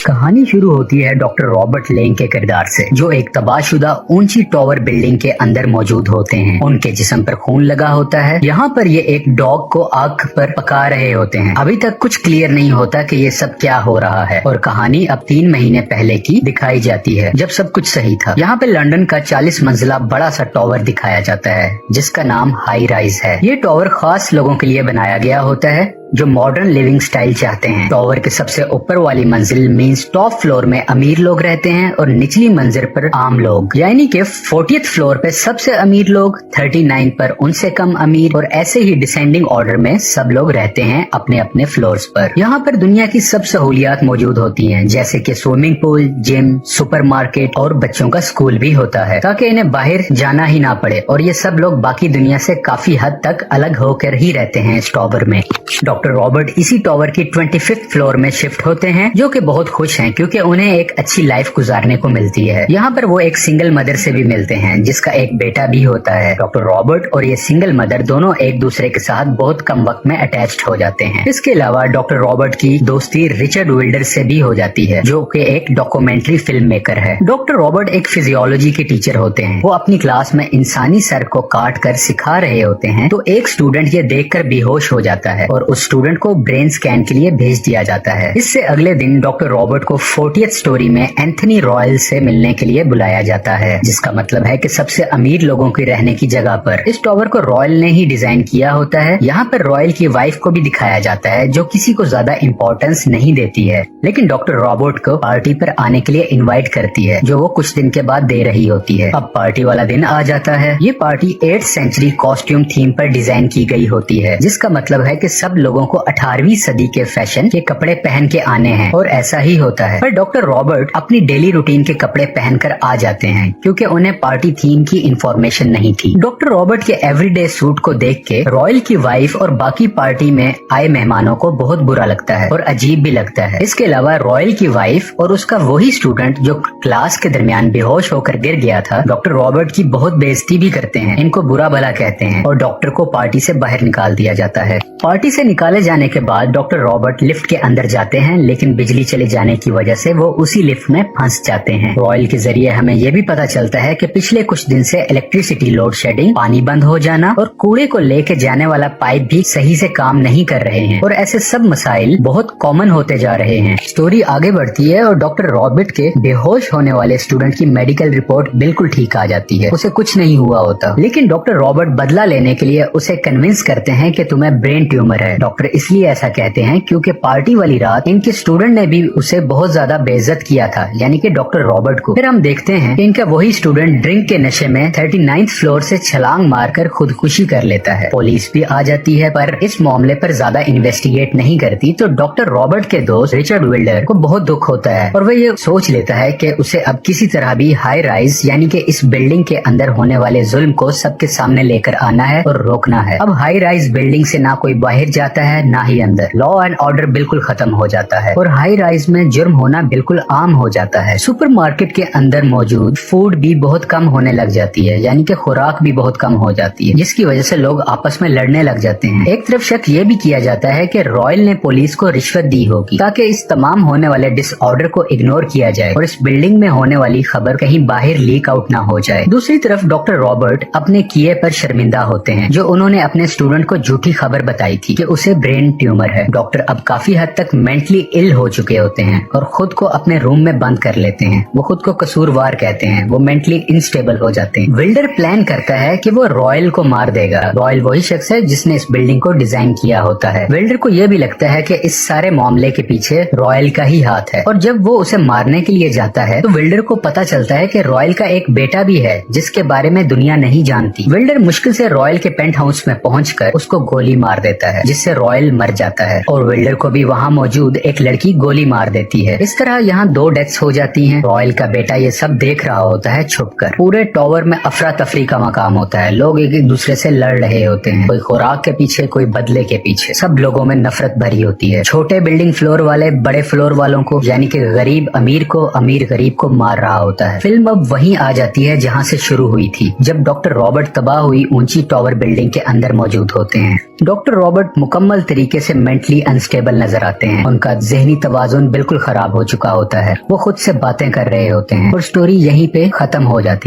कहानी शुरू होती है डॉक्टर रॉबर्ट लेंग के किरदार से, जो एक तबाहशुदा ऊंची टावर बिल्डिंग के अंदर मौजूद होते हैं। उनके जिस्म पर खून लगा होता है। यहाँ पर ये एक डॉग को आग पर पका रहे होते हैं। अभी तक कुछ क्लियर नहीं होता कि ये सब क्या हो रहा है और कहानी अब 3 महीने पहले की दिखाई जाती है, जब सब कुछ सही था। यहाँ पे लंदन का 40 मंजिला बड़ा सा टावर दिखाया जाता है, जिसका नाम हाई राइज है। ये टावर खास लोगों के लिए बनाया गया होता है जो मॉडर्न लिविंग स्टाइल चाहते हैं। टावर के सबसे ऊपर वाली मंजिल मींस टॉप फ्लोर में अमीर लोग रहते हैं और निचली मंजिल पर आम लोग, यानी कि 40th फ्लोर पे सबसे अमीर लोग, 39 पर उनसे कम अमीर, और ऐसे ही डिसेंडिंग ऑर्डर में सब लोग रहते हैं अपने अपने फ्लोर्स पर। यहाँ पर दुनिया की सब सहूलियात मौजूद होती हैं, जैसे कि स्विमिंग पूल, जिम, सुपरमार्केट और बच्चों का स्कूल भी होता है, ताकि इन्हें बाहर जाना ही ना पड़े। और ये सब लोग बाकी दुनिया से काफी हद तक अलग होकर ही रहते हैं इस टावर में। डॉक्टर रॉबर्ट इसी टावर की 25th फ्लोर में शिफ्ट होते हैं, जो कि बहुत खुश हैं क्योंकि उन्हें एक अच्छी लाइफ गुजारने को मिलती है। यहाँ पर वो एक सिंगल मदर से भी मिलते हैं, जिसका एक बेटा भी होता है। डॉक्टर रॉबर्ट और ये सिंगल मदर दोनों एक दूसरे के साथ बहुत कम वक्त में अटैच्ड हो जाते हैं। इसके अलावा डॉक्टर रॉबर्ट की दोस्ती रिचर्ड विल्डर से भी हो जाती है, जो कि एक डॉक्यूमेंट्री फिल्म मेकर है। डॉक्टर रॉबर्ट एक फिजियोलॉजी के टीचर होते हैं। वो अपनी क्लास में इंसानी सर को काट कर सिखा रहे होते हैं, तो एक स्टूडेंट ये देखकर बेहोश हो जाता है और उस स्टूडेंट को ब्रेन स्कैन के लिए भेज दिया जाता है। इससे अगले दिन डॉक्टर रॉबर्ट को 40th स्टोरी में एंथनी रॉयल से मिलने के लिए बुलाया जाता है, जिसका मतलब है कि सबसे अमीर लोगों की रहने की जगह पर। इस टावर को रॉयल ने ही डिजाइन किया होता है। यहाँ पर रॉयल की वाइफ को भी दिखाया जाता है, जो किसी को ज्यादा इम्पोर्टेंस नहीं देती है, लेकिन डॉक्टर रॉबर्ट को पार्टी पर आने के लिए इन्वाइट करती है, जो वो कुछ दिन के बाद दे रही होती है। अब पार्टी वाला दिन आ जाता है। ये party 8th century costume theme पर डिजाइन की गई होती है, जिसका मतलब है कि सब लोगों को 18वीं सदी के फैशन के कपड़े पहन के आने हैं, और ऐसा ही होता है। पर डॉक्टर रॉबर्ट अपनी डेली रूटीन के कपड़े पहनकर आ जाते हैं, क्योंकि उन्हें पार्टी थीम की इंफॉर्मेशन नहीं थी। डॉक्टर रॉबर्ट के एवरीडे सूट को देख के रॉयल की वाइफ और बाकी पार्टी में आए मेहमानों को बहुत बुरा लगता है और अजीब भी लगता है। इसके अलावा रॉयल की वाइफ और उसका वही स्टूडेंट जो क्लास के दरमियान बेहोश होकर गिर गया था, डॉक्टर रॉबर्ट की बहुत बेइज्जती भी करते हैं, इनको बुरा भला कहते हैं, और डॉक्टर को पार्टी से बाहर निकाल दिया जाता है। पार्टी से निकाले जाने के बाद डॉक्टर रॉबर्ट लिफ्ट के अंदर जाते हैं, लेकिन बिजली चले जाने की वजह से वो उसी लिफ्ट में फंस जाते हैं। रॉयल के जरिए हमें ये भी पता चलता है कि पिछले कुछ दिन से इलेक्ट्रिसिटी लोड शेडिंग, पानी बंद हो जाना और कूड़े को लेके जाने वाला पाइप भी सही से काम नहीं कर रहे हैं, और ऐसे सब मसाइल बहुत कॉमन होते जा रहे हैं। स्टोरी आगे बढ़ती है और डॉक्टर रॉबर्ट के बेहोश होने वाले स्टूडेंट की मेडिकल रिपोर्ट बिल्कुल ठीक आ जाती है, उसे कुछ नहीं हुआ होता। लेकिन डॉक्टर रॉबर्ट बदला लेने के लिए उसे कन्विंस करते हैं कि तुम्हें ब्रेन ट्यूमर है। डॉक्टर इसलिए ऐसा कहते हैं क्योंकि पार्टी वाली रात इनके स्टूडेंट ने भी उसे बहुत ज्यादा बेइज्जत किया था, यानी कि डॉक्टर रॉबर्ट को। फिर हम देखते हैं कि इनका वही स्टूडेंट ड्रिंक के नशे में 39th फ्लोर से छलांग मारकर खुदकुशी कर लेता है। पुलिस भी आ जाती है, पर इस मामले पर ज्यादा इन्वेस्टिगेट नहीं करती। तो डॉक्टर रॉबर्ट के दोस्त रिचर्ड विल्डर को बहुत दुख होता है और वह ये सोच लेता है कि उसे अब किसी तरह भी हाई राइज यानी कि इस बिल्डिंग के अंदर होने वाले जुल्म को सबके सामने लेकर आना है और रोकना है। अब हाई राइज बिल्डिंग से ना कोई बाहर जाता है ना ही अंदर। लॉ एंड ऑर्डर बिल्कुल खत्म हो जाता है और हाई राइज में जुर्म होना बिल्कुल आम हो जाता है। सुपरमार्केट के अंदर मौजूद फूड भी बहुत कम होने लग जाती है, यानी कि खुराक भी बहुत कम हो जाती है, जिसकी वजह से लोग आपस में लड़ने लग जाते हैं। एक तरफ शक ये भी किया जाता है कि रॉयल ने पुलिस को रिश्वत दी होगी ताकि इस तमाम होने वाले डिसऑर्डर को इग्नोर किया जाए और इस बिल्डिंग में होने वाली खबर कहीं बाहर लीक आउट ना हो जाए। दूसरी तरफ डॉक्टर रॉबर्ट अपने किए पर शर्मिंदा होते हैं, जो उन्होंने अपने स्टूडेंट को झूठी खबर बताई थी कि उसे ब्रेन ट्यूमर है। डॉक्टर अब काफी हद तक मेंटली इल हो चुके होते हैं और खुद को अपने रूम में बंद कर लेते हैं। वो खुद को कसूरवार कहते हैं, वो मेंटली इनस्टेबल हो जाते हैं। विल्डर प्लान करता है कि वो रॉयल को मार देगा। रॉयल वही शख्स है जिसने इस बिल्डिंग को डिजाइन किया होता है। विल्डर को यह भी लगता है कि इस सारे मामले के पीछे रॉयल का ही हाथ है, और जब वो उसे मारने के लिए जाता है तो विल्डर को पता चलता है कि रॉयल का एक बेटा भी है जिसके बारे में दुनिया नहीं जानती। विल्डर मुश्किल से रॉयल के पेंट हाउस में पहुंचकर उसको गोली मार देता है, जिससे रॉयल मर जाता है और विल्डर को भी वहाँ मौजूद एक लड़की गोली मार देती है। इस तरह यहाँ 2 डेथ्स हो जाती हैं। रॉयल का बेटा ये सब देख रहा होता है छुपकर। पूरे टावर में अफरा तफरी का मकाम होता है, लोग एक दूसरे से लड़ रहे होते हैं, कोई खुराक के पीछे कोई बदले के पीछे। सब लोगों में नफरत भरी होती है। छोटे बिल्डिंग फ्लोर वाले बड़े फ्लोर वालों को, यानी कि गरीब अमीर को, अमीर गरीब को मार रहा होता है। फिल्म अब वहीं आ जाती है जहाँ से शुरू हुई थी, जब डॉक्टर रॉबर्ट तबाह हुई ऊंची टावर बिल्डिंग के अंदर मौजूद होते हैं। डॉक्टर रॉबर्ट मुकम्मल मुकम्मल तरीके से मेंटली अनस्टेबल नजर आते हैं। उनका ज़हनी तवाज़ुन बिल्कुल खराब हो चुका होता है, वो खुद से बातें कर रहे होते हैं और स्टोरी यहीं पे खत्म हो जाती है।